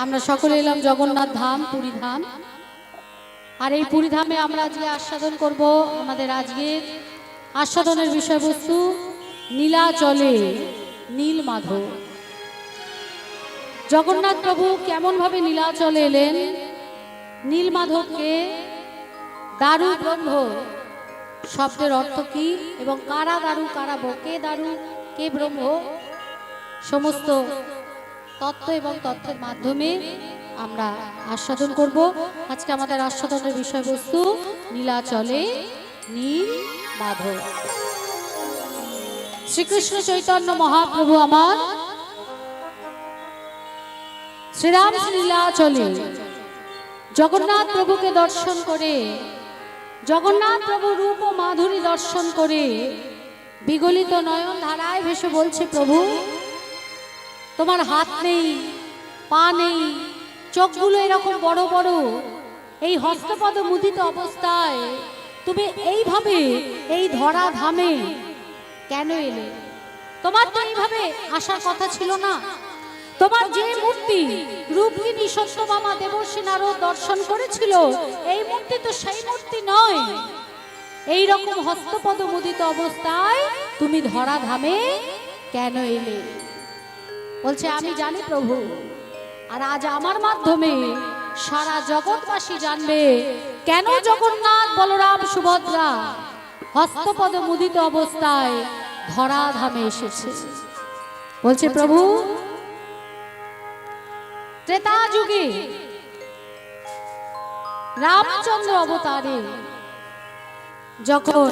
আমরা সকলে এলাম জগন্নাথ ধাম, পুরী ধাম। আর এই পুরী ধামে আমরা আজকে আস্বাদন করব। আমাদের আজকের আস্বাদনের বিষয়বস্তু নীলাচলে নীল মাধব। জগন্নাথ প্রভু কেমন ভাবে নীলাচলে এলেন, নীল মাধবকে দারু ব্রহ্ম শব্দের অর্থ কি এবং কারা দারু কারা কে দারু কে ব্রহ্ম, সমস্ত তত্ত্ব এবং তথ্যের মাধ্যমে আমরা আস্বাদন করব। আজকে আমাদের আস্বাদনের বিষয়বস্তু নীলাচলে নীল মাধব। শ্রীকৃষ্ণ চৈতন্য মহাপ্রভু আমার শ্রীরাম নীলাচলে জগন্নাথ প্রভুকে দর্শন করে, জগন্নাথ প্রভু রূপ ও মাধুরী দর্শন করে বিগলিত নয়ন ধারায় ভেসে বলছে, প্রভু তোমার হাত নেই, পা নেই, চোখগুলো এরকম বড় বড়, এই হস্তপদ মুদিত অবস্থায় তুমি এইভাবে এই ধরা ধামে কেন এলে? তোমার তো এইভাবে আসার কথা ছিল না। তোমার যে মূর্তি রূপকিনী সত্যভামা দেবর্ষী নারদ দর্শন করেছিল, এই মূর্তি তো সেই মূর্তি নয়। এই রকম হস্তপদ মুদিত অবস্থায় তুমি ধরা ধামে কেন এলে? বলছে, আমি জানি প্রভু, আর আজ আমার মাধ্যমে সারা জগৎবাসী জানবে কেন জগন্নাথ বলরাম সুভদ্রা হস্তপদ মুদিত অবস্থায় ধরা ধামে এসেছে। বলছে, প্রভু ত্রেতা যুগে রামচন্দ্র অবতারে যখন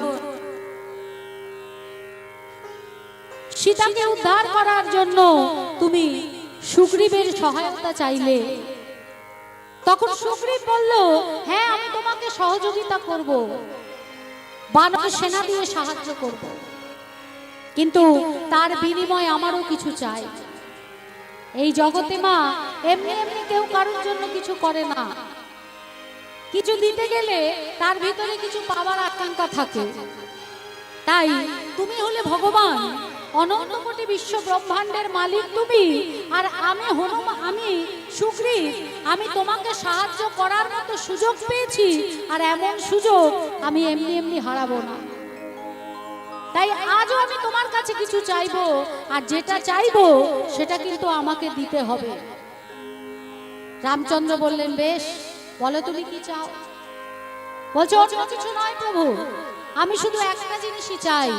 সীতাকে উদ্ধার করার জন্য তুমি সুগ্রীবের সহায়তা চাইলে, তখন সুগ্রীব বলল, হ্যাঁ আমি তোমাকে সহযোগিতা করব, বানর সেনা দিয়ে সাহায্য করব, কিন্তু তার বিনিময়ে আমারও কিছু চাই। এই জগতে মা এমনি এমনি কেউ কারোর জন্য কিছু করে না। কিছু দিতে গেলে তার ভিতরে কিছু পাওয়ার আকাঙ্ক্ষা থাকে। তাই তুমি হলে ভগবান, অনন্ত কোটি বিশ্ব ব্রহ্মাণ্ডের মালিক তুমি, আর আমি হনুমান, আমি সুগ্রীব, আমি তোমাকে সাহায্য করার মতো সুযোগ পেয়েছি, আর এমন সুযোগ আমি এমনি এমনি হারাবো না। তাই আজও আমি তোমার কাছে কিছু চাইবো, আর যেটা চাইবো সেটা কিন্তু আমাকে দিতে হবে। রামচন্দ্র বললেন, বেশ, বলো তুমি কি চাও। বলছে, অন্য কিছু নয় প্রভু, আমি শুধু একটা জিনিসই চাই,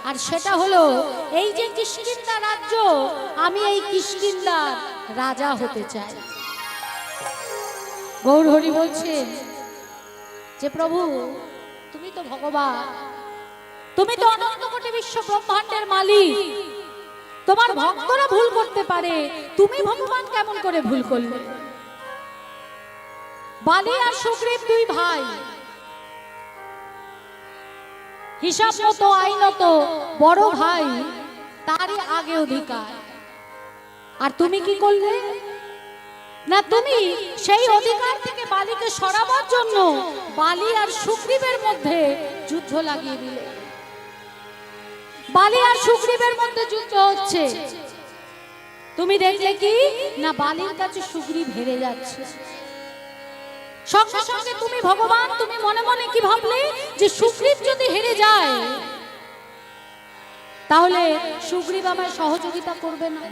আর সেটা হলো এই যে কিষ্কিন্ধা রাজ্য, আমি এই কিষ্কিন্ধার রাজা হতে চাই। গৌর হরি বলছেন যে, প্রভু তুমি তো ভগবান, তুমি তো অনন্ত কোটি বিশ্ব ব্রহ্মাণ্ডের মালিক, তোমার ভক্তরা ভুল করতে পারে, তুমি ভগবান কেমন করে ভুল করলে? বালি আর সুগ্রীব দুই ভাই, হিসাব মতো আইনত বড় ভাই তারই আগে অধিকার, আর তুমি কি করলে না, তুমি সেই অধিকার থেকে বালিকে সরাবার জন্য বালি আর সুগ্রীবের মধ্যে যুদ্ধ লাগিয়ে দিলে। বালি আর সুগ্রীবের মধ্যে যুদ্ধ হচ্ছে, তুমি দেখলে কি না, বালির কাছে সুগ্রীব হেরে যাচ্ছে। সঙ্গে সঙ্গে তুমি ভগবান, তুমি মনে মনে কি ভাবলে যে সুগ্রীব যদি হেরে যায় তাহলে সুগ্রীব আমায় সহযোগিতা করবে না,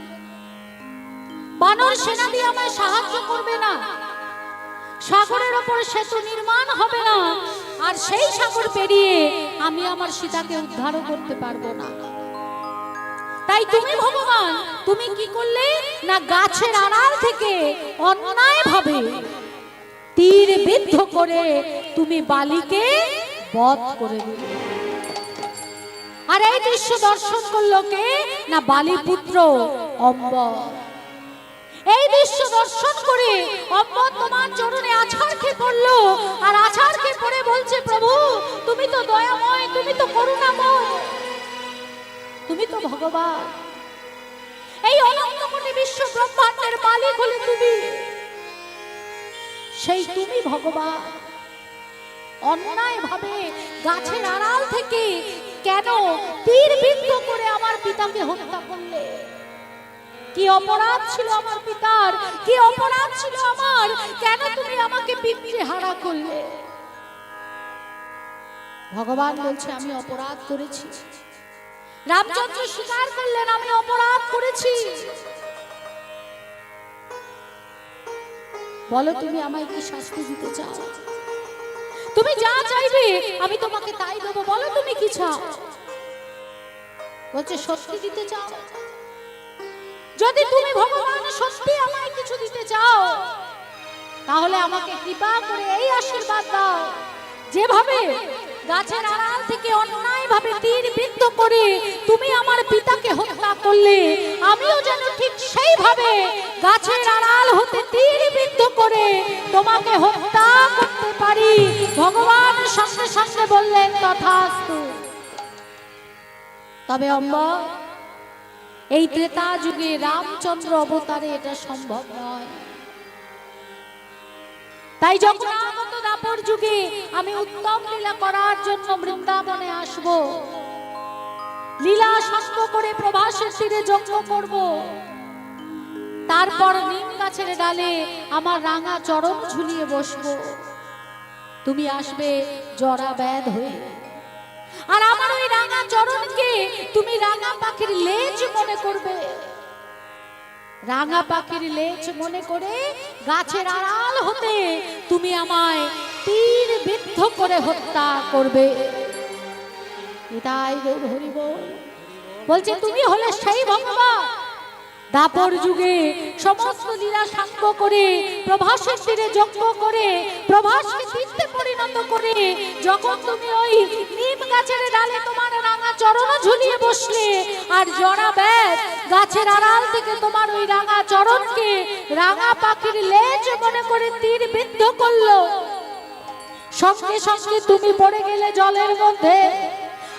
বানর সেনা দিয়ে আমায় সাহায্য করবে না, সাগরের ওপর সেতু নির্মাণ হবে না, আর সেই সাগর পেরিয়ে আমি আমার সীতাকে উদ্ধারও করতে পারবো না। তাই তুমি ভগবান, তুমি কি করলে না, গাছের আড়াল থেকে অন্যায় ভাবে তীর বিদ্ধ করে তুমি বালিকে বধ করে দিলে। আর এই দৃশ্য দর্শন করলো কে না, বালি পুত্র অম্বর। এই দৃশ্য দর্শন করে অম্বর তোমার চরণে আছাড় খেয়ে পড়লো, আর আছাড় খেয়ে পড়ে বলছে, প্রভু তুমি তো দয়াময়, তুমি তো করুণাময়, তুমি তো ভগবান, এই অনন্ত কোটি বিশ্ব ব্রহ্মাণ্ডের মালিক হলে তুমি, সেই তুমি ভগবান অন্যায় ভাবে গাছের আড়াল থেকে কেন তীর বিদ্ধ করে আমার পিতাকে হত্যা করলে? কি অপরাধ ছিল আমার পিতার, কি অপরাধ ছিল আমার, কেন তুমি আমাকে পিঁপড়ে হারা করলে? ভগবান বলছে আমি অপরাধ করেছি। রামচন্দ্র স্বীকার করলেন আমি অপরাধ করেছি। বলো তুমি আমায় কি শাস্তি দিতে চাও? তুমি যা চাইবে আমি তোমাকে তাই দেবো। বলো তুমি কি চাও? বলছে সত্যি দিতে চাও? যদি তুমি ভগবান সত্যি আমায় কিছু দিতে চাও তাহলে আমাকে কৃপা করে এই আশীর্বাদ দাও, যেভাবে গাছের আড়াল থেকে অন্যায়ভাবে তীর বিদ্ধ করে তুমি আমার পিতাকে হত্যা করলে, আমিও যেন ঠিক সেইভাবে গাছের আড়াল হতে তীর বিদ্ধ করে তোমাকে হত্যা করতে পারি। ভগবান সঙ্গে সঙ্গে বললেন তথাস্তু। তবে অম্বা, এই ত্রেতা যুগে রামচন্দ্র অবতারে এটা সম্ভব নয়। তাই যখন আগত দাপর যুগে আমি উত্তম লীলা করার জন্য বৃন্দাবনে আসব, লীলা সঙ্গ করে প্রভাসের তীরে যজ্ঞ করব, তারপর নিম গাছের ডালে আমার রাঙা চরণ ঝুলিয়ে বসবো। তুমি আসবে জরা ব্যাধ হয়ে, আর আমার ওই রাঙা চরণকে তুমি রাঙা পাখির লেজ মনে করবে। রাঙা পাখির লেজ মনে করে গাছের আড়াল হতে তুমি আমায় তীর বিদ্ধ করে হত্যা করবে। এটাই গৌর হরি বল। বলছে তুমি হলে সেই ভগবান দাপর যুগে সমস্ত লীলা সাঙ্গ করে প্রভাসের তীরে যজ্ঞ করে প্রভাসকে তীর্থে পরিণত করে যখন তুমি ওই নিম গাছের ডালে তোমার রাঙা চরণ ঝুলিয়ে বসলে, আর জরা ব্যাধ গাছের আড়াল থেকে তোমার ওই রাঙা চরণকে রাঙা পাখির লেজ মনে করে তীর বিদ্ধ করলো, সঙ্গে সঙ্গে তুমি পড়ে গেলে জলের মধ্যে।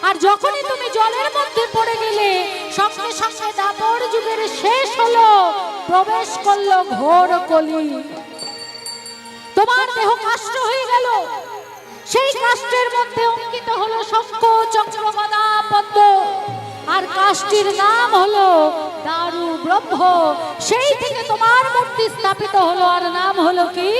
আর যখনই তুমি জলের মধ্যে পড়ে গেলে সঙ্গে সঙ্গে দাপর যুগের শেষ হলো, প্রবেশ করলো ঘোর কলি। তোমার দেহ কাষ্ঠ হয়ে গেল, সেই কাষ্ঠের মধ্যে অঙ্কিত হলো শঙ্খ চক্র গদা পদ্ম, আর কাষ্ঠের নাম হলো দারু ব্রহ্ম। সেই থেকে তোমার মূর্তি স্থাপিত হলো, আর নাম হলো কি?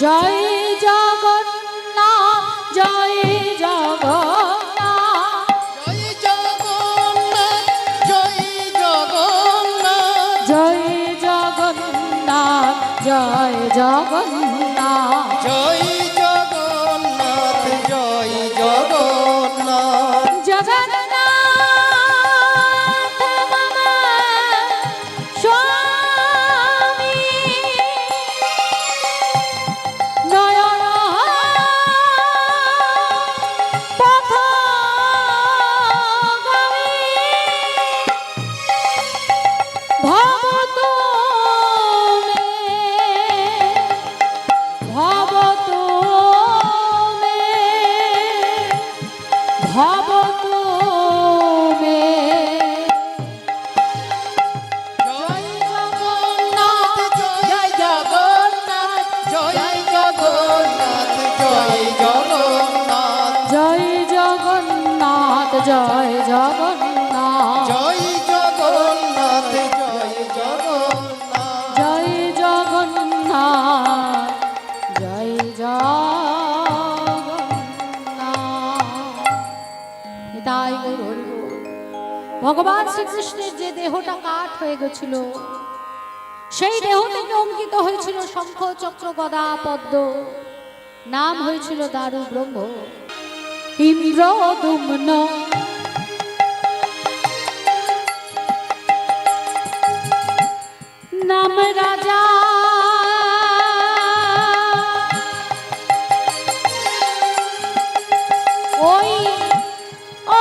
জয় জগন্নাথ, জয় জগন্নাথ, জয় জগন্নাথ, জয় জগন্নাথ, জয় জগন্নাথ, জয় জগন্নাথ, জয় জগন্নাথ, জয় জগন্নাথ। জগন্নাথ মম স্বামী নয়ন পথগামী ভবতু মে, ভবতু মে, ভবতু মে। জয় জগন্নাথ, জয় জগন্নাথ, জয় জগন্নাথ, জয় জগন্নাথ, জয় জগন্নাথ, জয় জগন্নাথ, জয় জগন্নাথ, জয় জগন্নাথ। জয় জগন্নাথ, জয় জগন্নাথ। এটাই গৌর হরি বল। ভগবান শ্রীকৃষ্ণের যে দেহটা কাঠ হয়ে গেছিল, সেই দেহ থেকে অঙ্কিত হয়েছিল শঙ্খ চক্র গদা পদ্ম, নাম হয়েছিল দারু ব্রহ্ম। ইন্দ্রদুম্ন নাম রাজা, ওই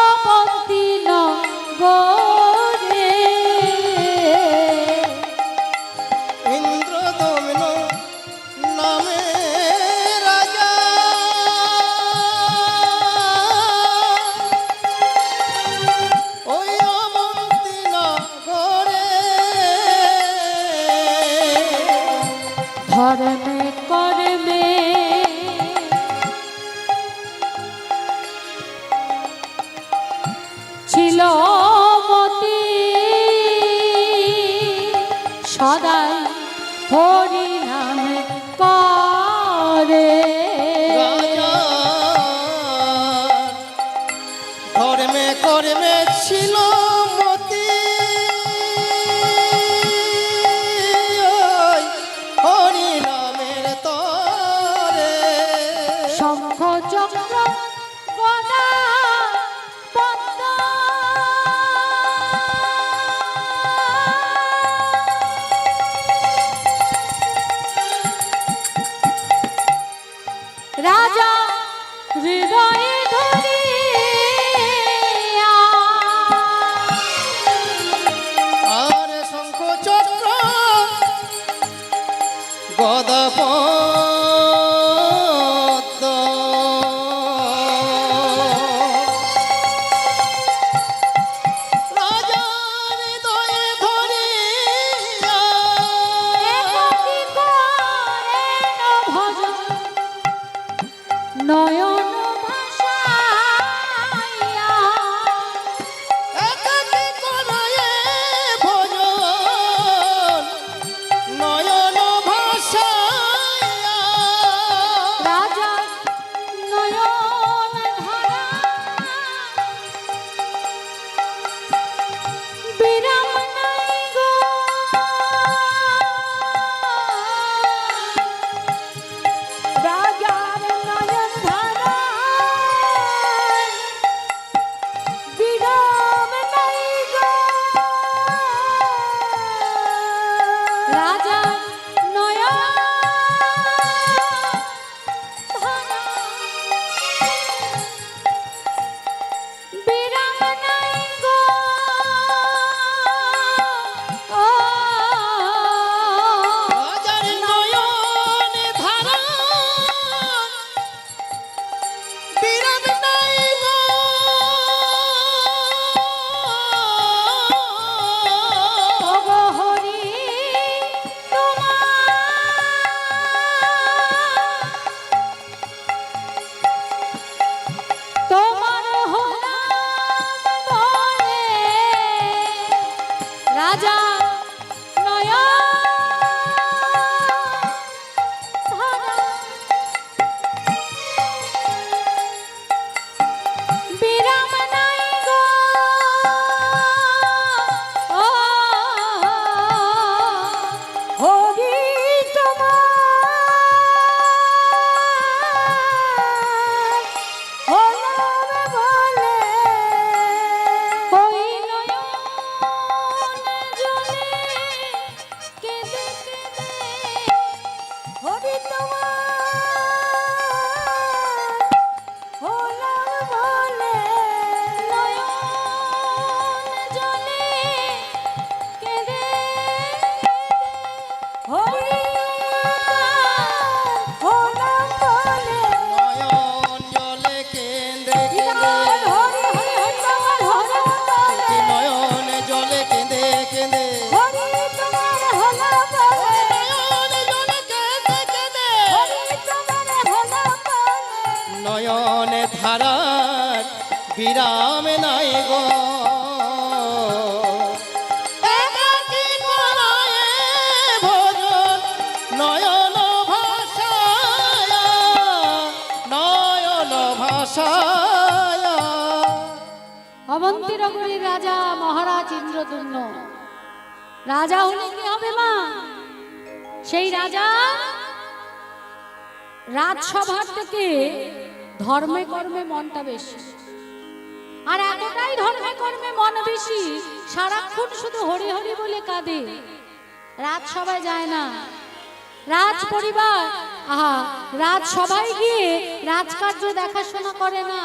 অবন্তী নগরে ইন্দ্রদম্ন নামে রাজা, ওই অবন্তী নগরে ধর্মে কর্মে ছিল মতি সদাই তরে রাজা ধর্মে কর্মে ছিল মতি, ওই হরি নামের তরে শঙ্খ চক্র গদা পদ্ম রাজা হৃদয়ে ধরিয়া আর শঙ্খ চক্র গদা পদ্ম রাজার হৃদয়ে ধরিয়া একাকী করেন ভজন নয়ন ভাসাইয়া একাকী করায়ে ভজন নয়ন ভাসাইয়া রাজা নয়ন ধারা বিরাম নাই গো রাজার নয়ন ধারা বিরাম নাই গো রাজা নয়ন ধারা বিরাম নাই গো ও রাজার নয়ন ধারা বিরাম নাই গো ওগো হরি তোমার হলাম বলে রাজা নয়ন ধারা বিরাম নাই গো ও হরি তোমার হলাম বলে ওই নয়ন জলে কেঁদে কেঁদে হরি তোমার হলাম বলে নয়ন জলে কেঁদে হরি হলাম বলে নয়ন জলে কেঁদে হৃদয় হরি হরি তোমার হলাম বলে নয়ন জলে কেঁদে কেঁদে হরি তোমার হলাম বলে নয়ন জলে কেঁদে কেঁদে হরি তোমার হলাম বলে নয়নে ধারার বিরাম নাই গো একাকী করায়ে ভজন নয়ন ভাসায়া নয়ন ভাসায়া অবন্তী নগরীর রাজা মহারাজ ইন্দ্রদুম্ন রাজা হলে কি হবে মা সেই রাজা রাজসভার থেকে ধর্মে কর্মে মনটা বেশি আর এতটাই ধর্মে কর্মে মন বেশি সারাক্ষণ শুধু হরি হরি বলে কাঁদে রাজসভায় যায় না রাজ পরিবার রাজসভায় গিয়ে রাজকার্য দেখাশোনা করে না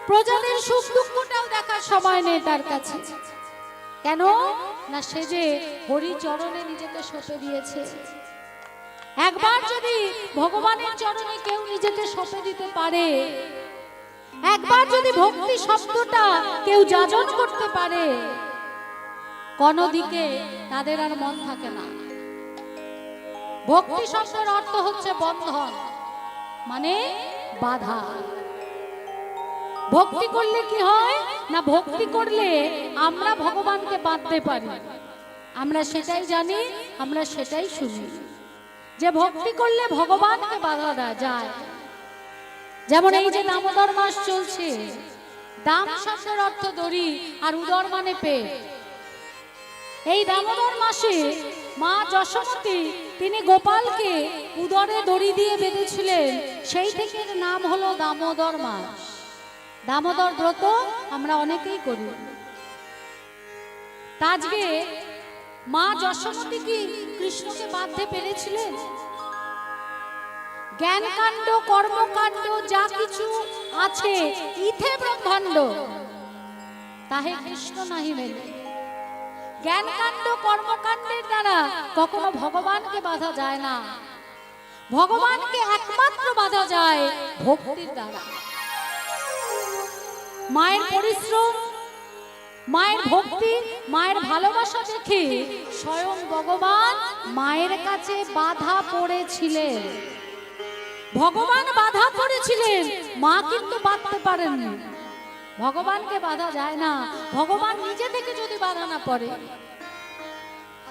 প্রজাদের সুখ দুঃখটাও দেখার সময় নেই তার কাছে কেন না সে যে হরি চরণে নিজেকে সঁপে দিয়েছে একবার যদি ভগবানের চরণে কেউ নিজেকে সঁপে দিতে পারে একবার যদি ভক্তি শব্দটা কেউ যাজন করতে পারে কোন দিকে তাদের আর মন থাকে না ভক্তি শব্দের অর্থ হচ্ছে বন্ধন মানে বাধা ভক্তি করলে কি হয় না ভক্তি করলে আমরা ভগবানকে বাঁধতে পারি আমরা সেটাই জানি আমরা সেটাই শুনি যে ভক্তি করলে ভগবানকে বাধা দেওয়া যায়। যেমন এই যে দামোদর মাস চলছে, দাম শব্দের অর্থ দড়ি আর উদর মানে পেট। এই দামোদর মাসে মা যশোমতী তিনি গোপালকে উদরে দড়ি দিয়ে বেঁধেছিলেন, সেই থেকে এর নাম হলো দামোদর মাস। দামোদর ব্রত আমরা অনেকেই করি। তা আজকে মা যশোমতী কি কৃষ্ণকে বাঁধতে পেরেছিলেন? জ্ঞানকাণ্ড কর্মকাণ্ড যা কিছু আছে ইথে ব্রহ্মাণ্ড, তাহে কৃষ্ণ নাহি মেলে। জ্ঞানকাণ্ড কর্মকাণ্ডের দ্বারা কখনো ভগবানকে বাধা যায় না। ভগবানকে একমাত্র বাধা যায় ভক্তির দ্বারা। মায়ের পরিশ্রম, মায়ের ভক্তি, মায়ের ভালোবাসা দেখে স্বয়ং ভগবান মায়ের কাছে বাধা পড়েছিলেন। ভগবান বাধা পড়েছিলেন, মা কিন্তু বাঁধতে পারেননি। ভগবানকে বাধা যায় না, ভগবান নিজে থেকে যদি বাধা না পড়ে।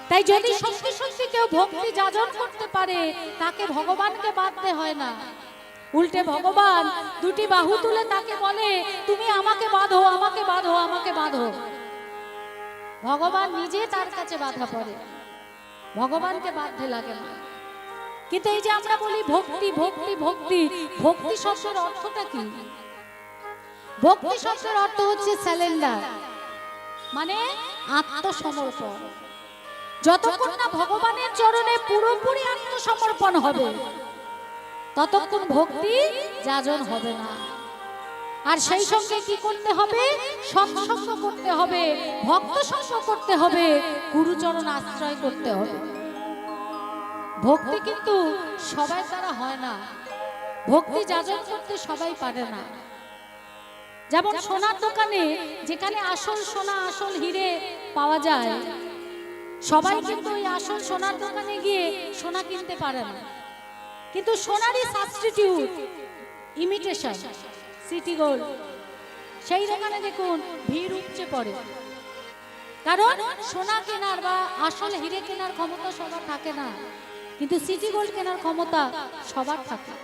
তাই যদি সত্যি সত্যি কেউ ভক্তি যাজন করতে পারে, তাকে ভগবানকে বাঁধতে হয় না। উল্টে ভগবান দুটি বাহু তুলে তাকে বলে, তুমি আমাকে বাঁধো, আমাকে বাঁধো, আমাকে বাঁধো। ভগবান নিজে তার কাছে বাধা পড়ে, ভগবানকে বাঁধতে লাগে না। কিন্তু এই যে আমরা বলি ভক্তি ভক্তি ভক্তি, ভক্তি শব্দের অর্থটা কি? ভক্তি শব্দের অর্থ হচ্ছে স্যালেন্ডার, মানে আত্মসমর্পণ। যতক্ষণ না ভগবানের চরণে পুরোপুরি আত্মসমর্পণ হবে, ততক্ষণ ভক্তি যাজন হবে না। আর সেই সঙ্গে কি করতে হবে? সৎসঙ্গ করতে হবে, ভক্ত সঙ্গ করতে হবে, গুরুচরণ আশ্রয় করতে হবে। ভক্তি কিন্তু সবার দ্বারা হয় না, ভক্তি যাজন করতে সবাই পারে না। যেমন সোনার দোকানে যেখানে আসল সোনা আসল হিরে পাওয়া যায়, সবাই কিন্তু ওই আসল সোনার দোকানে গিয়ে সোনা কিনতে পারে না। কিন্তু সোনারই সাবস্টিটিউট ইমিটেশন সিটি গোল্ড, সেই দোকানে দেখুন ভিড় উপচে পড়ে। কারণ সোনা কেনার বা আসল হিরে কেনার ক্ষমতা সবার থাকে না, কিন্তু সিটি গোল্ড কেনার ক্ষমতা সবার থাকে।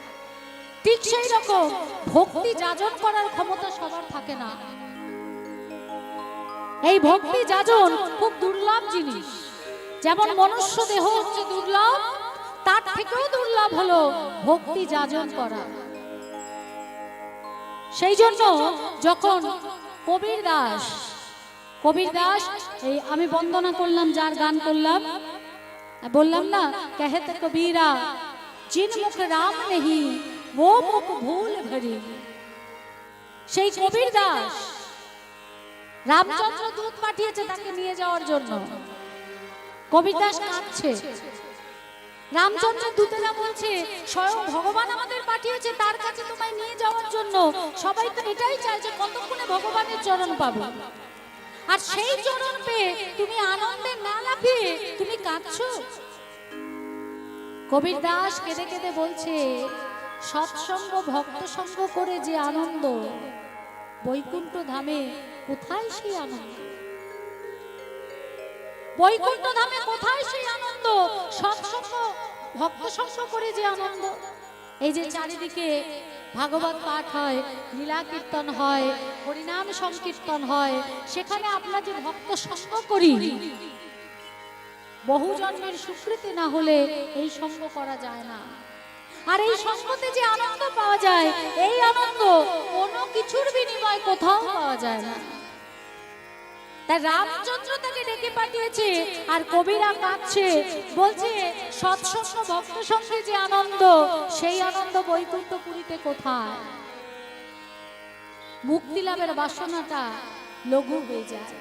ঠিক সেই রকম ভক্তি যাজন করার ক্ষমতা সবার থাকে না। এই ভক্তি যাজন খুব দুর্লভ জিনিস। যেমন মনুষ্য দেহ হচ্ছে দুর্লভ, তার থেকেও দুর্লভ হলো ভক্তি যাজন করা। সেই জন্য যখন কবির দাস এই আমি বন্দনা করলাম, যার গান করলাম, বললাম না, कहते कबीरा जिन मुख राम नहीं वो मुख भूल भरी। সেই কবির দাস রামচন্দ্র দূত পাঠিয়েছে তাকে নিয়ে যাওয়ার জন্য। কবির দাস কাঁদছে। রামচন্দ্রের দূতেরা বলছে, স্বয়ং ভগবান আমাদের পাঠিয়েছে তার কাছে তোমায় নিয়ে যাওয়ার জন্য। সবাই তো এটাই চায় যে কতক্ষণে ভগবানের চরণ পাবো। আর সেই চরণ পেয়ে তুমি আনন্দে না লাফিয়ে তুমি কাঁদছো। কবির দাস কেঁদে কেঁদে বলছে, সৎসঙ্গ ভক্ত সঙ্গ করে যে আনন্দ, বৈকুণ্ঠ ধামে কোথায় সেই আনন্দ? বৈকুণ্ঠ ধামে কোথায় সেই আনন্দ? সৎসঙ্গ ভক্ত সঙ্গ করে যে আনন্দ। এই যে চারিদিকে ভাগবত পাঠ হয়, লীলা কীর্তন হয়, হরিনাম সংকীর্তন হয়, সেখানে আমরা যে ভক্ত সঙ্গ করি, বহু জন্মের স্বীকৃতি না হলে এই সঙ্গ করা যায় না। আর এই সঙ্গতে যে আনন্দ পাওয়া যায়, এই আনন্দ কোনো কিছুর বিনিময়ে কোথাও পাওয়া যায় না। তাই রামচন্দ্র তাকে ডেকে পাঠিয়েছে, আর কবিরা কাঁদছে, বলছে সৎসঙ্গ ভক্ত সঙ্গে যে আনন্দ, সেই আনন্দ বৈকুণ্ঠপুরীতে কোথায়? মুক্তি লাভের বাসনাটা লঘু হয়ে যায়,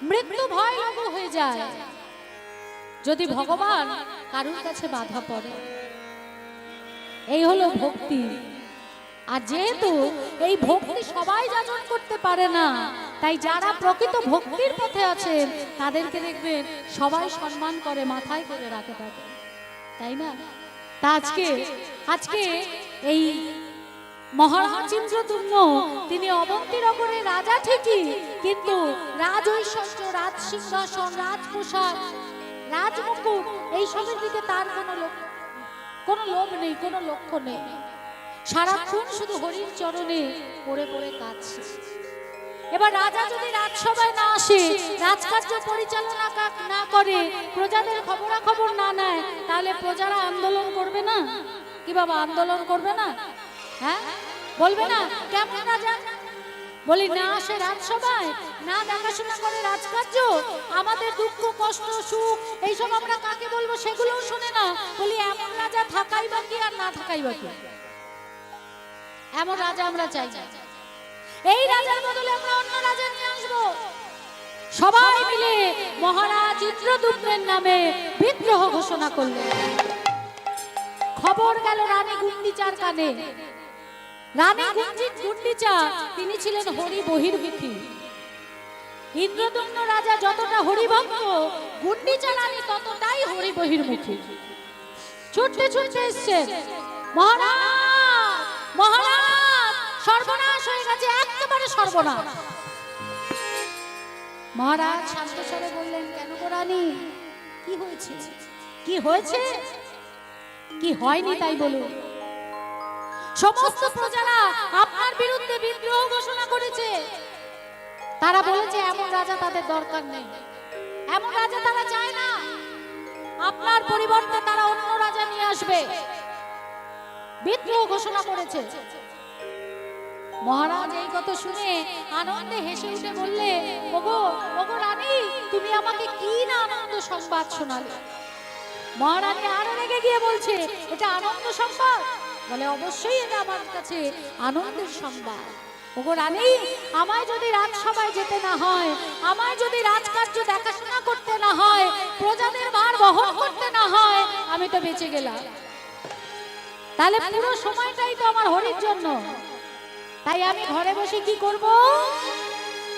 মৃত্যু ভয় লঘু হয়ে যায় যদি ভগবান কারুর কাছে বাধা পড়ে। এই হলো ভক্তি। আর যেহেতু এই ভক্তি সবাই যাজন করতে পারে না, তাই যারা প্রকৃত ভক্তির পথে আছেন তাদেরকে দেখবেন সবাই সম্মান করে, মাথায় করে রাখে থাকে, তাই না? তা আজকে এই মহারাজ ইন্দ্রদ্যুম্ন তিনি অবন্তী নগরের রাজা ঠিকই, কিন্তু রাজ ঐশ্বর্য, রাজ সিংহাসন, রাজ পোশাক, রাজমুকুট এইসবের দিকে তার কোনো লোভ নেই, কোনো লক্ষ্য নেই। সারাক্ষণ শুধু হরির চরণে পড়ে পড়ে কাঁদছে। এবার রাজা যদি রাজসভায় না আসে, রাজকার্য পরিচালনা না করে, প্রজাদের খবরাখবর না নেয়, তাহলে প্রজারা আন্দোলন করবে না? কি বাবা, আন্দোলন করবে না? হ্যাঁ, বলবে না? কেমন রাজা? বলি না আসে রাজসভায়, না দেখাশোনা করে রাজকার্য, আমাদের দুঃখ কষ্ট সুখ এইসব আমরা কাকে বলবো সেগুলোও শোনে না। বলি এমন রাজা থাকাই বাকি আর না থাকাই বাকি। এমন রাজা আমরা চাই না। এই রাজার বদলে আমরা অন্য রাজা নিয়ে আসবো। সবাই মিলে মহারাজ ইন্দ্রদুম্নের নামে বিদ্রোহ ঘোষণা করলেন। খবর গেল রানী গুন্ডিচার কানে। রানী গুন্ডিচা তিনি ছিলেন হরি বহির্মুখী। ইন্দ্রদুম্ন রাজা যতটা হরিভক্ত, গুন্ডিচা রানী ততটাই হরি বহির্মুখী। ছুটতে ছুটতে এসছেন, মহারাজ মহারাজ সর্বনাশ হয়ে গেছে, একেবারে সর্বনাশ। মহারাজ শান্ত স্বরে বললেন, কেন গো রানী, কি হয়েছে? কি হয়েছে? কি হয়নি তাই বলুন। সমস্ত প্রজারা আপনার বিরুদ্ধে বিদ্রোহ ঘোষণা করেছে। তারা বলেছে এমন রাজা তাদের দরকার নেই, এমন রাজা তারা চায় না। আপনার পরিবর্তে তারা অন্য রাজা নিয়ে আসবে, বিদ্রোহ ঘোষণা করেছে। মহারাজ এই কথা শুনে আনন্দে হেসে উঠে বললে, ওগো ওগো রানী, তুমি আমাকে কি না আনন্দ সংবাদ শোনালে। মহারানী আরো রেগে গিয়ে বলছে, এটা আনন্দ সংবাদ? বলে অবশ্যই এটা আমার কাছে আনন্দের সংবাদ। ওগো রানী, আমায় যদি রাজসভায় যেতে না হয়, আমায় যদি রাজকার্য দেখাশোনা করতে না হয়, প্রজাদের ভার বহন করতে না হয়, আমি তো বেঁচে গেলাম। তাহলে পুরো সময়টাই তো আমার হরির জন্য। তাই আমি ঘরে বসে কি করব?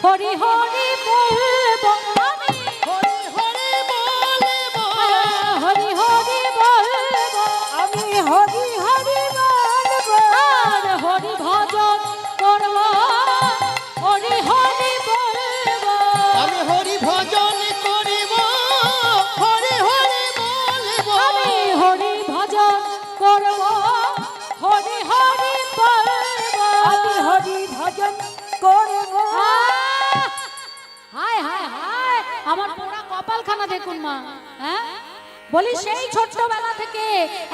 হরি হরি বলবো আমি, হরি হরি বলবো, হরি হরি বলবো আমি হরি হরি বলবো, আর হরি ভজন করব। হরি হরি বলবো, আমি হরি ভজন করিব, হরি হরি বলবো, আমি হরি ভজন করব। হরি হরি বলবো, আমি হরি ভজন করবো। হায় হায় হায়, আমার পোড়া কপালখানা দেখুন মা। হ্যাঁ, বলি সেই ছোট্টবেলা থেকে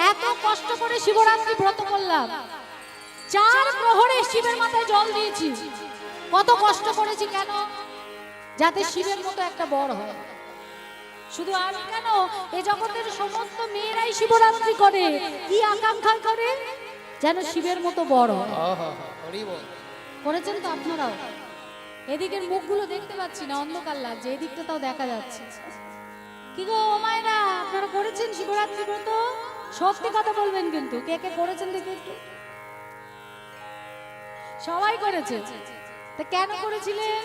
এত কষ্ট করে শিবরাত্রি ব্রত করলাম, 4 প্রহরে শিবের মাথায় জল দিয়েছি। কত কষ্ট করেছি, কেন? যাতে শিবের মতো একটা বর হয়। শুধু আমি কেন, এই জগতের সমস্ত মেয়েরাই শিবরাত্রি করে, কি আকাঙ্ক্ষা করে? যেন শিবের মতো বর হয়। হরি বল। করেছেন তো আপনারাও? এদিকের মুখগুলো দেখতে পাচ্ছি না, অন্ধকার লাগছে, এদিকটা তাও দেখা যাচ্ছে। কি গো মায়েরা, আপনারা করেছেন শিবরাত্রি ব্রত? সত্যি কথা বলবেন কিন্তু, কে কে করেছেন দেখি একটু। সবাই করেছে। তা কেন করেছিলেন?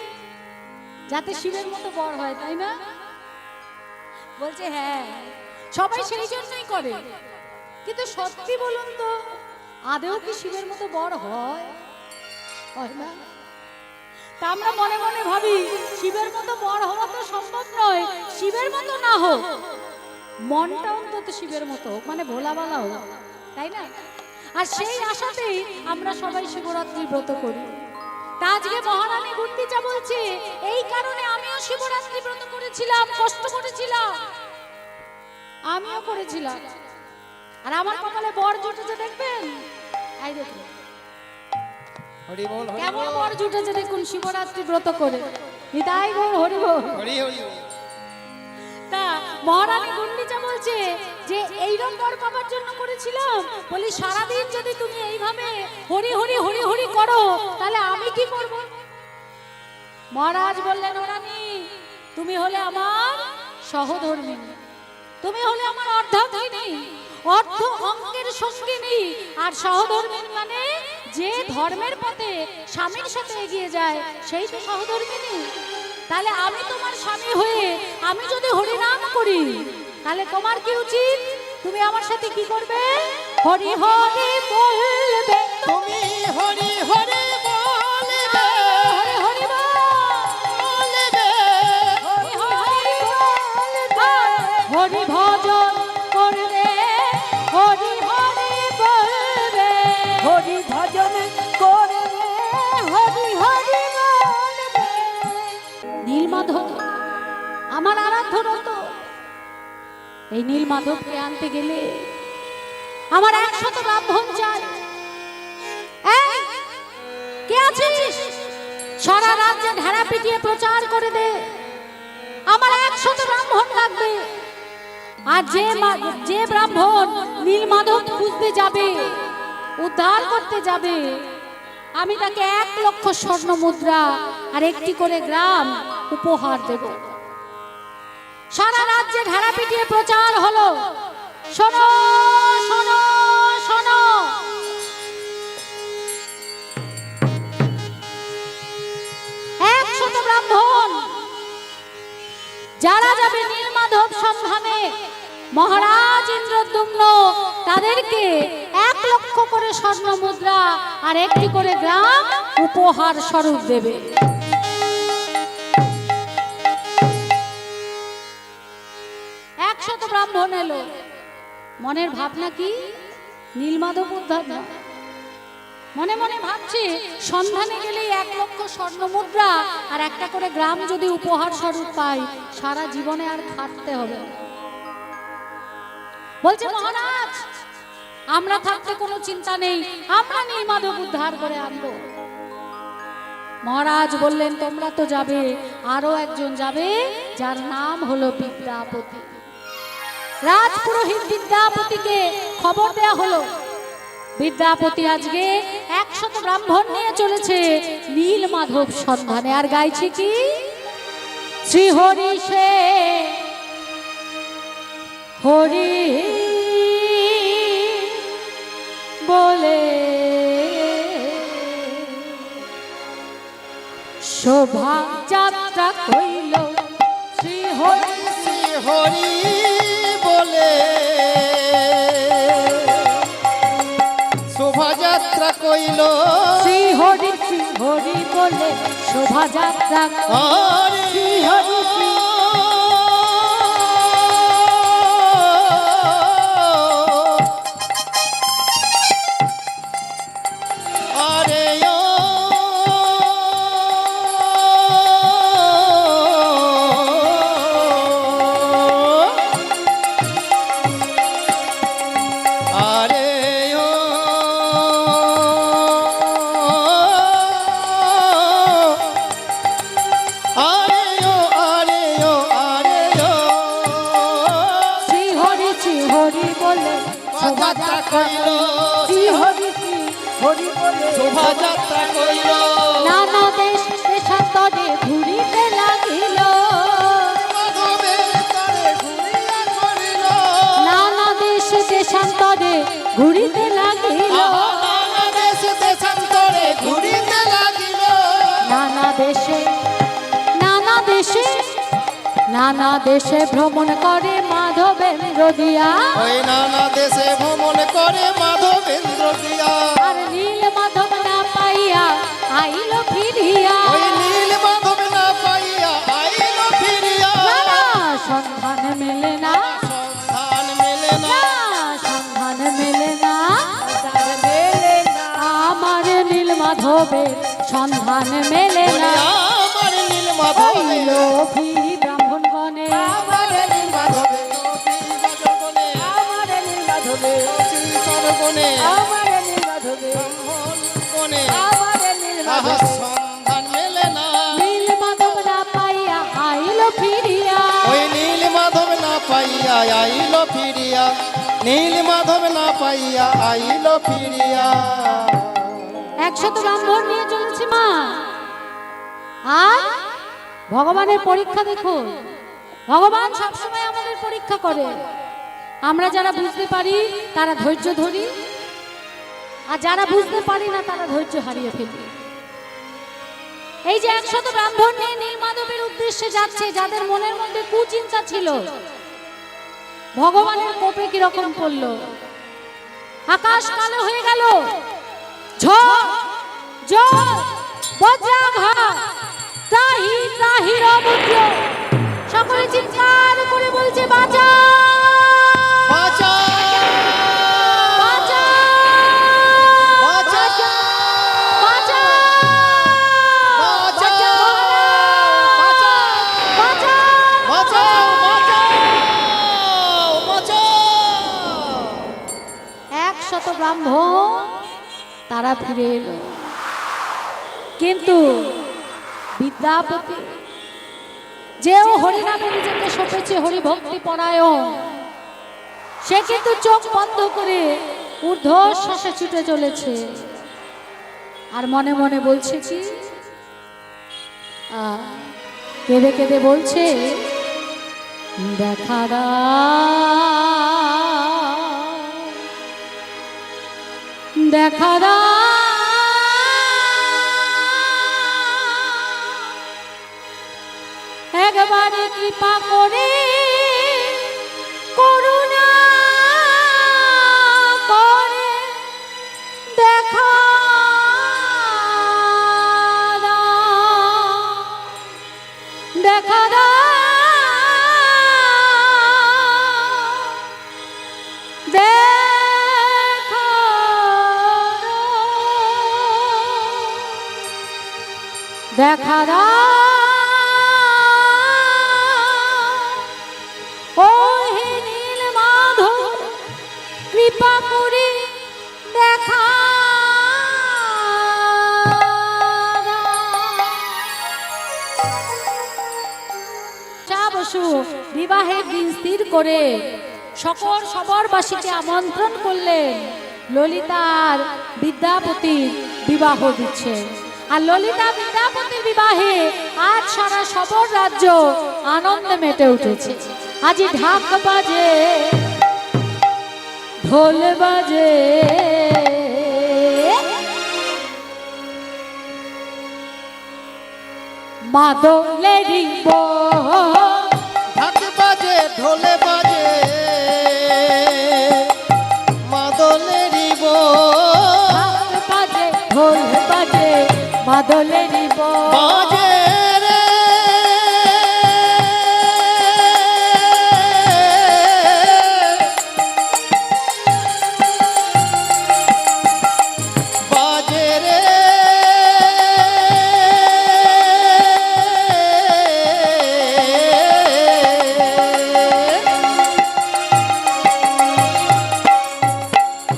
যাতে শিবের মতো বর হয়, তাই না? বলছে হ্যাঁ, সবাই সেই জন্যই করে। কিন্তু সত্যি বলুন তো, আদেও কি শিবের মতো বর হয়? হয় না। তা আমরা মনে মনে ভাবি শিবের মতো বর হওয়া তো সম্ভব নয়। শিবের মতো না হোক, মনটা অন্তত শিবের মতো, মানে ভোলা বালা হোক, তাই না? আর সেই আশাতেই আমরা সবাই শিবরাত্রি ব্রত করি। তা আজকে মহারানী গুন্ডিচা বলছে, এই কারণে আমিও শিবরাত্রি ব্রত করেছিলাম, কষ্ট করেছিলাম, আমিও করেছিলাম। আর আমার কপালে বর জুটেছে দেখবেন, এই দেখুন হরি বল, হরি কেমন বল, বর জুটেছে দেখুন শিবরাত্রি ব্রত করে। নিতাই গো হরি বল। হরি হরি বল। তা মহারানী গুন্ডিচা বলছে যে এইরকম বর পাবার জন্য করেছিলাম। বলি সারাদিন যদি তুমি এইভাবে হরি হরি হরি হরি করো, তাহলে আমি কি করব? মহারাজ বললেন, ও রানী, তুমি হলে আমার সহধর্মিণী, তুমি হলে আমার অর্ধাঙ্গিনী, অর্ধ অঙ্গের সঙ্গিনী। আর সহধর্মিণী মানে যে ধর্মের পথে স্বামীর সাথে এগিয়ে যায়, সেই তো সহধর্মিণী। তাহলে আমি তোমার স্বামী হয়ে আমি যদি হরিনাম করি, তাহলে তোমার কি উচিত? তুমি আমার সাথে কি করবে? হরি হরি বলবে, তুমি হরি হরি বলবে, হরি হরি বলবে, হরি হরি বলবে, হরি এই নীল মাধবকে আনতে গেলে আমার 100 ব্রাহ্মণ চাই। এই, কে আছিস? সারা রাজ্যে ঢেড়া পিটিয়ে প্রচার করে দে, আমার 100 ব্রাহ্মণ লাগবে। আর যে ব্রাহ্মণ নীল মাধব খুঁজতে যাবে, উদ্ধার করতে যাবে, আমি তাকে 1 লক্ষ স্বর্ণ মুদ্রা আর একটি করে গ্রাম উপহার দেব। সারা রাজ্যে ঢেড়া পিটিয়ে প্রচার হলো, শোনো শোনো শোনো, 100 ব্রাহ্মণ যারা যাবে নীল মাধব সন্ধানে, মহারাজ ইন্দ্রদ্যুম্ন তাদেরকে 1 লক্ষ করে স্বর্ণ মুদ্রা আর একটি করে গ্রাম উপহার স্বরূপ দেবে। 100 ব্রাহ্মণ এলো, মনের ভাবনা কি? নীল মাধব উদ্ধার না, মনে মনে ভাবছে সন্ধানে গেলেই 1 লক্ষ স্বর্ণ মুদ্রা আর একটা করে গ্রাম যদি উপহার স্বরূপ পাই, সারা জীবনে আর খাটতে হবে না। বলছে মহারাজ, আমরা থাকতে কোনো চিন্তা নেই, আমরা নীল মাধব উদ্ধার করে আনবো। মহারাজ বললেন তোমরা তো যাবে, আরো একজন যাবে যার নাম হলো বিদ্যাপতি। রাজপুরোহিত বিদ্যাপতিকে খবর দেয়া হলো, বিদ্যাপতি আজকে 100 ব্রাহ্মণ নিয়ে চলেছে নীল মাধব সন্ধানে। আর গাইছে কি? শ্রীহরি সে হরি বলে শোভা যাত্রা কইল, শ্রীহরি হরি বলে শোভাযাত্রা কইল, শ্রীহরি শ্রীহরি বলে শোভাযাত্রা, শ্রীহরি শোভাযাত্রা কইল, হরি হরি বলে শোভাযাত্রা কইল, নানা দেশ দেশান্তরে ঘুরিতে লাগিল, মাধবের তরে ঘুরিয়া করিল, নানা দেশ দেশান্তরে ঘুরিতে লাগিল, নানা দেশ দেশান্তরে ঘুরিতে লাগিল, নানা দেশে নানা দেশে নানা দেশে ভ্রমণ করে মাধবেন্দ্র দিয়া, ওই নানা দেশে ভ্রমণ করে মাধবেন্দ্র দিয়া, আর নীল মাধব না পাইয়া আইল ফিরিয়া, ওই নীল মাধব না পাইয়া আইল ফিরিয়া, না সন্ধান মেলে না, সন্ধান মেলে না, সন্ধান মেলে না, আমার নীল মাধবের সন্ধান মেলে না, আমার নীল মাধব আইল ফিরি ব্রাহ্মণগণে, আমার নীল মাধবে সরগণে, আমার নীল মাধবে সরগণে, আমার নীল মাধবে গণে, আমার নীল আহা মাধবে সন্ধান মেলে না, নীল মাধব না পাইয়া আইল ফিরিয়া, ওই নীল মাধব না পাইয়া আইল ফিরিয়া, নীল মাধব না পাইয়া আইল ফিরিয়া। 100 ব্রাহ্মণ নিয়ে চলেছে মা। আর ভগবানের পরীক্ষা দেখো, ভগবান সবসময় আমাদের পরীক্ষা করে। আমরা যারা বুঝতে পারি তারা ধৈর্য ধরি, আর যারা বুঝতে পারি না তারা ধৈর্য হারিয়ে ফেলি। এই যে 100 ব্রাহ্মণ নিয়ে নীল মাধবের উদ্দেশ্যে যাচ্ছে, যাদের মনের মধ্যে কুচিন্তা ছিল, ভগবানের কোপে কিরকম পড়লো, আকাশ কালো হয়ে গেল, ঝড় জল বজ্রাঘাত ত্রাহি ত্রাহি রমুদ্র, সকলে চিৎকার করে বলছে বাঁচা বাঁচা বাঁচা বাঁচা বাঁচা বাঁচা বাঁচা বাঁচাও বাঁচাও 100 ব্রাহ্মণ তারা ফিরে এলো, কিন্তু বিদ্যাপতি যেও হরিনামে নিজেকে সঁপেছে, হরিভক্তি পরায়ণ, সে কিন্তু চোখ বন্ধ করে ঊর্ধ্বশ্বাসে ছুটে চলেছে আর মনে মনে বলছে কি, কেঁদে কেঁদে বলছে, দেখা দাও, দেখা দাও, একবারে কৃপা করে, করুণা করে দেখা দাও, দেখা দাও, দেখা দাও, দেখা দাও, ও হে নীল মাধব, কৃপা করে দেখা বসু বিবাহের দিন স্থির করে সকল সবরবাসীকে আমন্ত্রণ করলেন। ললিতার বিদ্যাপতির বিবাহ দিচ্ছে, আর ললিতা বিদ্যাপতির বিবাহে আজ সারা সবর রাজ্য আনন্দে মেতে উঠেছে। আজি ঢাক বাজে, ঢোল বাজে, মাদলেরি ঢাক বাজে, ঢোলে বাজে, মাদলেরি ঢাক বাজে, ঢোল বাজে, মাদলেরি বাজে রে, বাজে রে,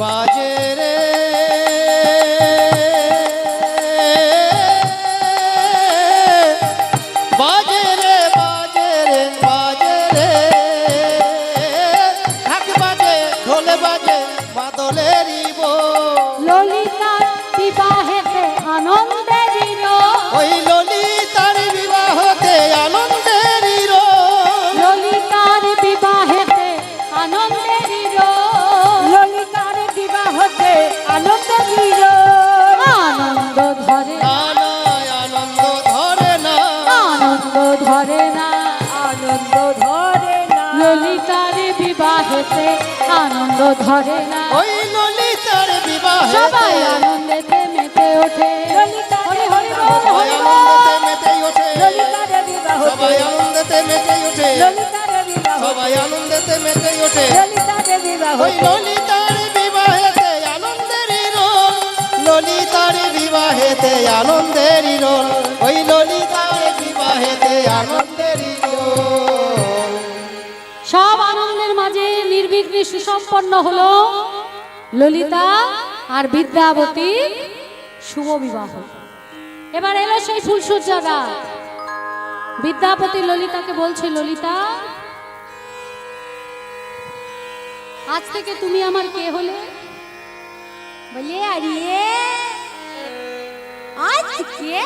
বাজে রে, বাজে রে, বাজে রে, বাজে রে, ঢাক বাজে, ঢোল বাজে, মাদলেরি ললিতার বিবাহেতে আনন্দেরি ওই ললিতার বিবাহতে আনন্দেরি ললিতার বিবাহেতে আনন্দেরি ললিতার বিবাহতে আনন্দেরি আনন্দ ধরে, আনন্দ ধরে না, আনন্দ ধরে না, আনন্দ ধরে না, ললিতার বিবাহেতে আনন্দ ধরে না। ওই ললিতার বিবাহে সবাই আনন্দেতে মেতে ওঠে, হরি হরি বল, সবাই হরি বল। আনন্দেতে মেতে ওঠে, ললিতার বিবাহতে, সবাই আনন্দেতে মেতে ওঠে, ললিতার বিবাহতে, সবাই আনন্দেতে মেতে ওঠে, ললিতার ওই বিবাহতে, ললিতার বিবাহেতে আনন্দেরই রোল, ললিতার বিবাহেতে আনন্দেরই রোল, ওই ললিতার বিবাহেতে আনন্দেরই রোল। সব আনন্দের মাঝে নির্বিঘ্নে সুসম্পন্ন হলো ললিতা আর বিদ্যাবতী শুভ বিবাহ। এবার এলো সেই ফুলসজ্জা রাত। বিদ্যাপতি ললিতাকে বলছে, ললিতা আজ থেকে তুমি আমার কে হলে? বলে, আরে আজ থেকে,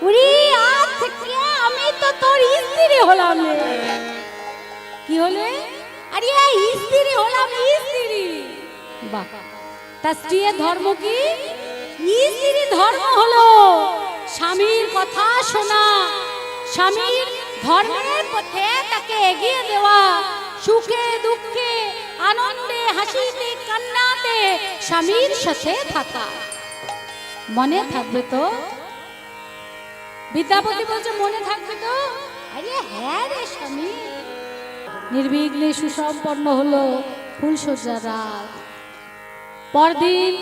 উরি আজ থেকে আমি তো তোর স্ত্রী হলাম রে। কি হলে? আরে স্ত্রী হলাম, স্ত্রী। বাহ, তা স্ত্রীর ধর্ম কি? স্ত্রীর ধর্ম হলো স্বামীর কথা শোনা, স্বামীর ধর্মের পথে তাকে এগিয়ে দেওয়া, সুখে দুঃখে আনন্দে হাসিতে কান্নাতে স্বামীর সাথে থাকা। মনে থাকবে তো? বিদ্যাপতি বলছে, মনে থাকবে তো? আরে হ্যাঁ রে স্বামী। নির্বিঘ্নে সুসম্পন্ন হলো ফুলসজ্জার রাত। পরদিন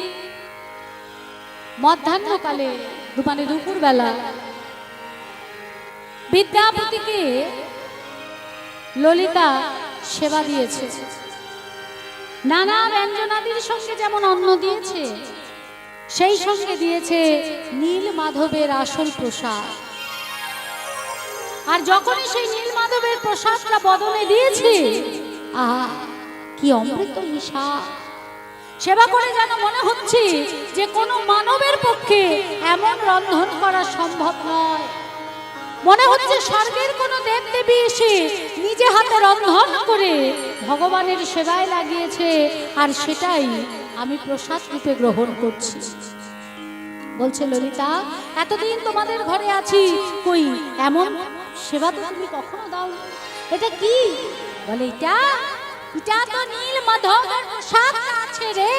মধ্যাহ্নকালে, মানে দুপুর বেলা, বিদ্যাপতিকে ললিতা সেবা দিয়েছে। নানা ব্যঞ্জনাদির সঙ্গে যেমন অন্ন দিয়েছে, সেই সঙ্গে দিয়েছে নীল মাধবের আসল প্রসাদ। আর যখনই সেই নীল মাধবের প্রসাদটা বদনে দিয়েছে, আহা কি অমৃত নিশা! সেবা করে যেন মনে হচ্ছে যে কোনো মানবের পক্ষে এমন রন্ধন করা সম্ভব নয়। মনে হচ্ছে স্বর্গের কোনো দেবদেবী এসে নিজে হাতে রন্ধন করে ভগবানের সেবায় লাগিয়েছে, আর সেটাই আমি প্রসাদ রূপে গ্রহণ করছি। বলছে ললিতা, এতদিন তোমাদের ঘরে আছি, কই এমন সেবা তো তুমি কখনো দাও। এটা কি? বলে এটা তো নীল মাধবের প্রসাদ আছে রে।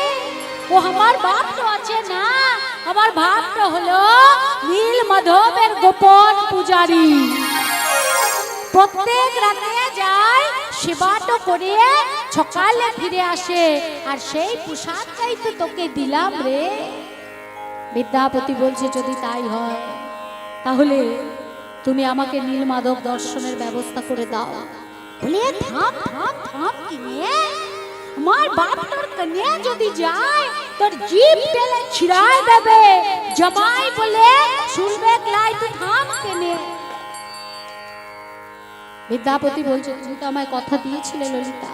ও আমার বাপ তো আছে না, আমার বাপ তো হলো নীল মাধবের গোপন পূজারী। প্রত্যেক রাতে যায়, সেবাটা করে সকালে ফিরে আসে, আর সেই প্রসাদটাই তো তোকে দিলাম রে। বিদ্যাপতি বলছে, যদি তাই হয় তাহলে তুমি আমাকে নীল মাধব দর্শনের ব্যবস্থা করে দাও। বলে থাম থাম থাম, কিনে আমার বাপ তোর কন্যা যদি যায় তোর জিভ টেলে ছিড়ায় দেবে। জামাই বলে শুনবে ক্লাই, তুই থাম কিনে। বিদ্যাপতি বলছে, তুমি তো আমায় কথা দিয়েছিলে ললিতা,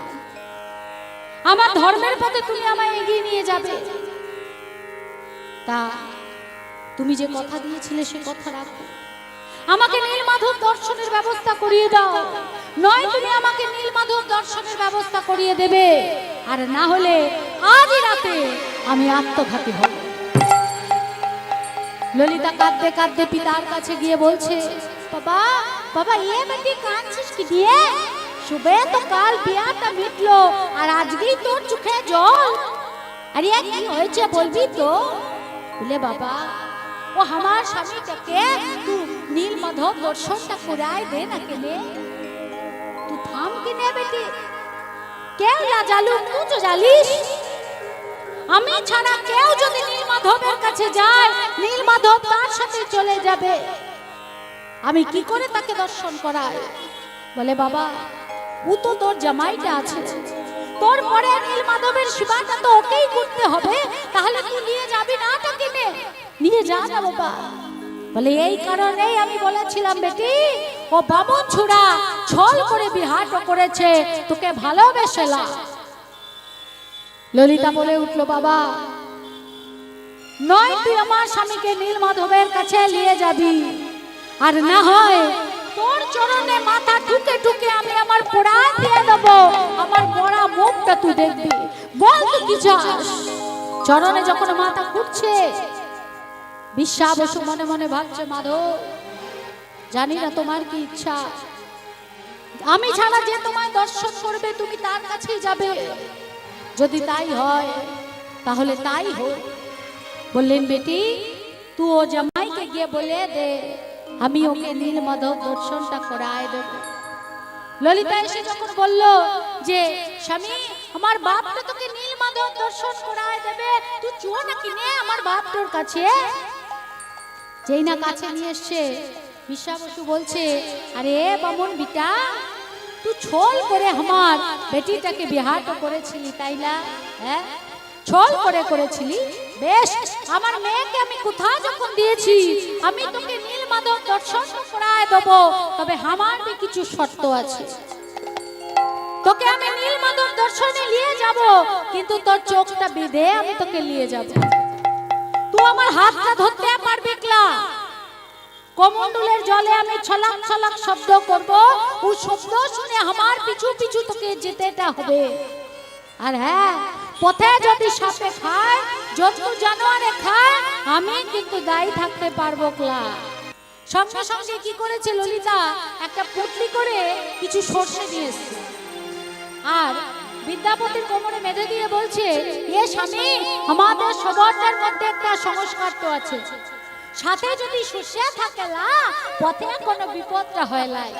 আমার ধর্মের পথে তুমি আমায় এগিয়ে নিয়ে যাবে। তা তুমি যে কথা দিয়েছিলে সে কথা রাখো, আমাকে নীলমাধব দর্শনের ব্যবস্থা করিয়ে দাও। নয় তুমি আমাকে নীলমাধব দর্শনের ব্যবস্থা করিয়ে দেবে, আর না হলে আজই রাতে আমি আত্মঘাতী হব। ললিতা কাঁদতে কাঁদতে পিতার কাছে গিয়ে বলছে, বাবা বাবা, এ বেটি কাঁদছিস কি দিয়ে? শুবে তো কাল বিয়াটা মিটলো, আর আজকেই তোর চোখে জল। আরে কি হয়েছে বলবি তো? বলে বাবা, ও আমার স্বামীটাকে তুই নীল মাধব দর্শনটা করায় দে না কেনে। তুই থাম কিনে বেটি, কেউ না জালুক তুই তো জালিস। আমি ছাড়া কেউ যদি নীল মাধবের কাছে যায়, নীল মাধব তার সাথে চলে যাবে। আমি কি করে তাকে দর্শন করাই? বলে বাবা, ও তো তোর জামাইটা আছে, তোর পরে নীল মাধবের সেবাটা তো ওকেই করতে হবে, তাহলে তুই নিয়ে যাবি না তো কিনে? নিয়ে যা না বাবা। বলে এই কারণেই আমি বলেছিলাম বেটি, ও বামন ছুড়া ছল করে বিহারটা করেছে, তোকে ভালোবেসেলা। ললিতা বলে উঠলো, বাবা নয় তুই আমার স্বামীকে নীল মাধবের কাছে নিয়ে যাবি, আর না হয় তোর চরণে মাথা ঠুকে ঠুকে আমি আমার পোড়া দিয়ে দেবো, আমার বড়া মুখটা তুই দেখবি। বল তুই কি চাস? চরণে যখন মাথা ঘুরছে, বিশ্বা বসু মনে মনে ভাবছে, মাধব জানি না তোমার কি ইচ্ছা, আমি ছাড়া যে তোমায় দর্শন করবে তুমি তার কাছেই যাবে। যদি তাই হয় তাহলে তাই হোক। বললেন বেটি, তুই ও জামাইকে গিয়ে বলে দে আমি ওকে নীল মাধব দর্শনটা করায় দেব। ললিতা এসে যখন বলল যে স্বামী, আমার বাপ তো তোকে নীল মাধব দর্শন করায় দেবে, তুই চো না কিনে আমার বাপ তোর কাছে। যেই না কাছে নিয়ে এসছে, বিশ্বা বসু বলছে, আরে বামন বিটা, তুই ছল করে আমার বেটিটাকে বিহার তো করেছিলি তাই না? হ্যাঁ, ছল করে করেছিলি, বেশ। আমার মেয়েকে আমি কোথাও যখন দিয়েছি, আমি তোকে নীল মাধব দর্শন করায় দেবো, তবে আমার কিছু শর্ত আছে। তোকে আমি নীল মাধব দর্শনে নিয়ে যাব, কিন্তু তোর চোখটা বেঁধে আমি তোকে নিয়ে যাব। তুই আমার হাতটা ধরতে পারবি না? কমণ্ডলের জলে আমি ছলাক ছলাক শব্দ করব, ও শব্দ শুনে আমার পিছু পিছু তোকে যেতেটা হবে। আর হ্যাঁ, পথে যদি সাপে খায়, জন্তু জানোয়ারে খায়, আমি কিন্তু দায়ী থাকতে পারবো না। সঙ্গে সঙ্গে কি করেছে ললিতা, একটা পুটলি করে কিছু সর্ষে নিয়ে এসেছে, আর বিদ্যাপতির কোমরে বেঁধে দিয়ে বলছে, এ স্বামী, আমাদের সবার মধ্যে একটা সংস্কার তো আছে, সাথে যদি সর্ষে থাকে না, পথে কোনো বিপদটা হয় লাই,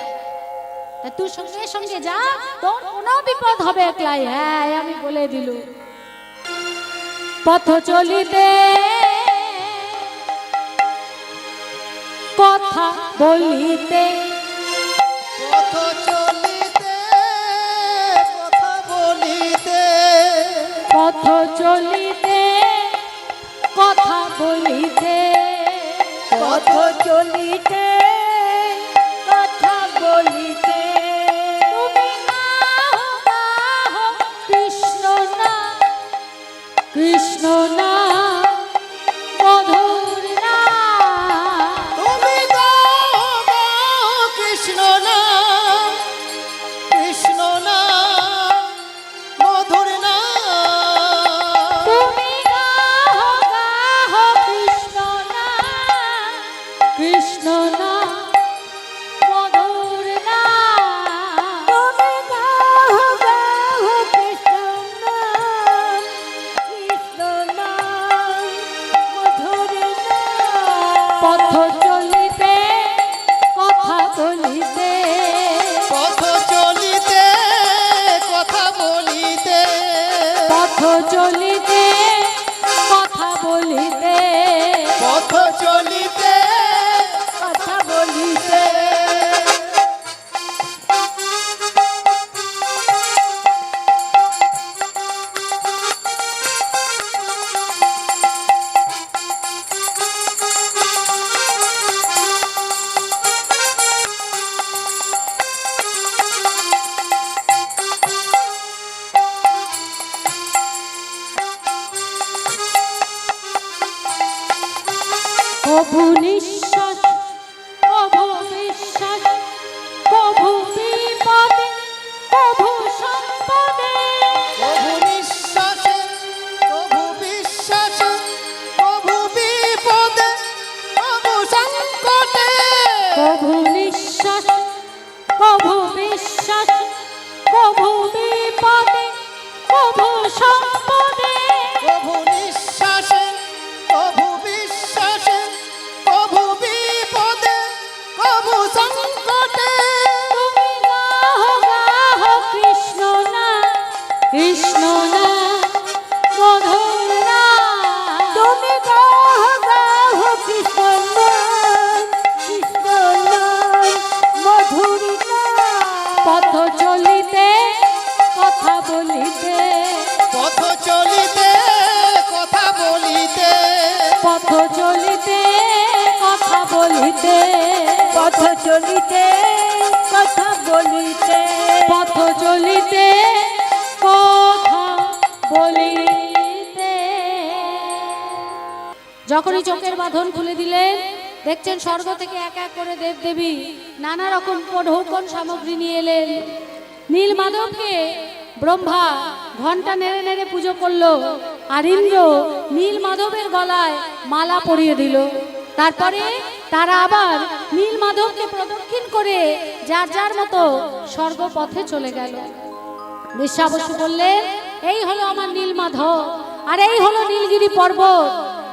তা তুই সঙ্গে সঙ্গে যা, তোর কোনো বিপদ হবে একলাই। হ্যাঁ, আমি বলে দিল। পথ চলিতে কথা বলিতে, পথ চলিতে কথা বলিতে, পথ চলিতে কথা বলিতে পথ চলিতে কথা বলিতে তুমি গাও গাও কৃষ্ণ নাম কৃষ্ণ নাম মধুর নাম তুমি গাও গাও কৃষ্ণ নাম কৃষ্ণ নাম মধুর নাম তুমি গাও গাও কৃষ্ণ নাম কৃষ্ণ নাম মধুর নাম তুমি গাও গাও কৃষ্ণ নাম কৃষ্ণ নাম মধুর নাম পথ চলিতে কথা বলিতে পথ চলিতে কথা বলিতে পথ চলিতে কথা বলিতে পথ চলিতে কথা বলিতে প্রভু নিঃশ্বাস প্রভু বিশ্বাস প্রভু বিপদে প্রভু সম্পদে প্রভু নিঃশ্বাসে প্রভু বিশ্বাসে প্রভু বিপদে প্রভু সংকটে প্রভু নিঃশ্বাস প্রভু বিশ্বাস প্রভু বিপদে প্রভু সম্পদে প্রভু নিঃশ্বাসে প্রভু বিশ্বাসে প্রভু বিপদে প্রভু সংকটে তুমি গাও গাও কৃষ্ণ নাম কৃষ্ণ নাম মধুর নাম তুমি গাও গাও কৃষ্ণ নাম কৃষ্ণ নাম মধুর নাম পথ চলিতে কথা বলিতে পথ চলিতে কথা বলিতে পথ চলিতে কথা বলিতে পথ চলিতে কথা বলিতে পথ চলিতে কথা বলিতে যখনই চোখের বাঁধন খুলে দিলেন দেখছেন স্বর্গ থেকে এক এক করে দেবদেবী নানা রকম পৌকন সামগ্রী নিয়ে এলেন নীল মাধবকে ব্রহ্মা ঘন্টা নেড়ে নেড়ে পুজো করলো আর ইন্দ্র নীল মাধবের গলায় মালা পরিয়ে দিল তারপরে তারা আবার নীল মাধবকে প্রদক্ষিণ করে যার যার মতো স্বর্গপথে চলে গেল বেশ্যা বসু বললেন এই হলো আমার নীল মাধব আর এই হলো নীলগিরি পর্বত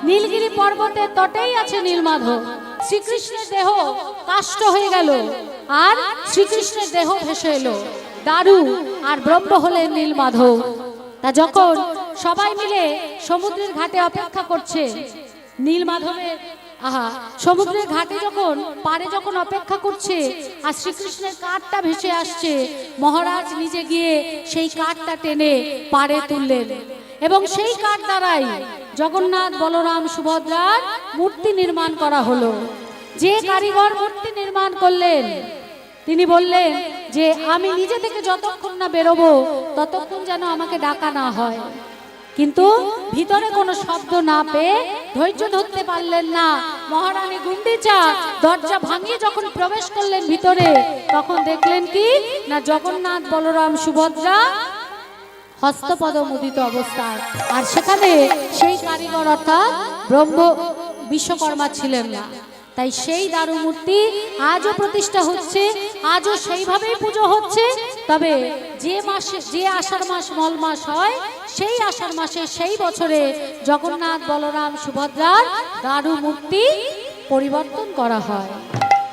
নীলগিরি পর্বতের তটেই আছে নীল মাধব শ্রীকৃষ্ণের দেহ কাষ্ঠ হয়ে গেল আর শ্রীকৃষ্ণের দেহ ভেসে এলো দারু আর ব্রহ্ম হলেন নীল মাধব তা যখন সবাই মিলে সমুদ্রের ঘাটে অপেক্ষা করছে নীল মাধবের সমুদ্রের ঘাটে যখন পারে যখন অপেক্ষা করছে আর শ্রীকৃষ্ণের কাঠটা ভেসে আসছে মহারাজ নিজে গিয়ে সেই কাঠটা টেনে পারে তুললেন এবং সেই কাঠ দ্বারাই জগন্নাথ বলরাম সুভদ্রার মূর্তি নির্মাণ করা হলো যে কারিগর মূর্তি নির্মাণ করলেন তিনি বললেন যে আমি নিজে থেকে যতক্ষণ না বেরোবো ততক্ষণ যেন আমাকে ডাকা না হয় কিন্তু ভিতরে কোনো শব্দ না পেয়ে ধৈর্য ধরতে পারলেন না মহারানী গুন্ডিচা দরজা ভাঙিয়ে যখন প্রবেশ করলেন ভিতরে তখন দেখলেন কি না জগন্নাথ বলরাম সুভদ্রা হস্তপদ মুদিত অবস্থায় আর সেখানে সেই কারিগর অর্থাৎ ব্রহ্ম বিশ্বকর্মা ছিলেন না তাই সেই দারু মূর্তি আজও প্রতিষ্ঠা হচ্ছে আজও সেইভাবেই পুজো হচ্ছে তবে যে মাসে যে আষাঢ় মাস মল মাস হয় সেই আষাঢ় মাসে সেই বছরে জগন্নাথ বলরাম সুভদ্রার দারু মূর্তি পরিবর্তন করা হয়।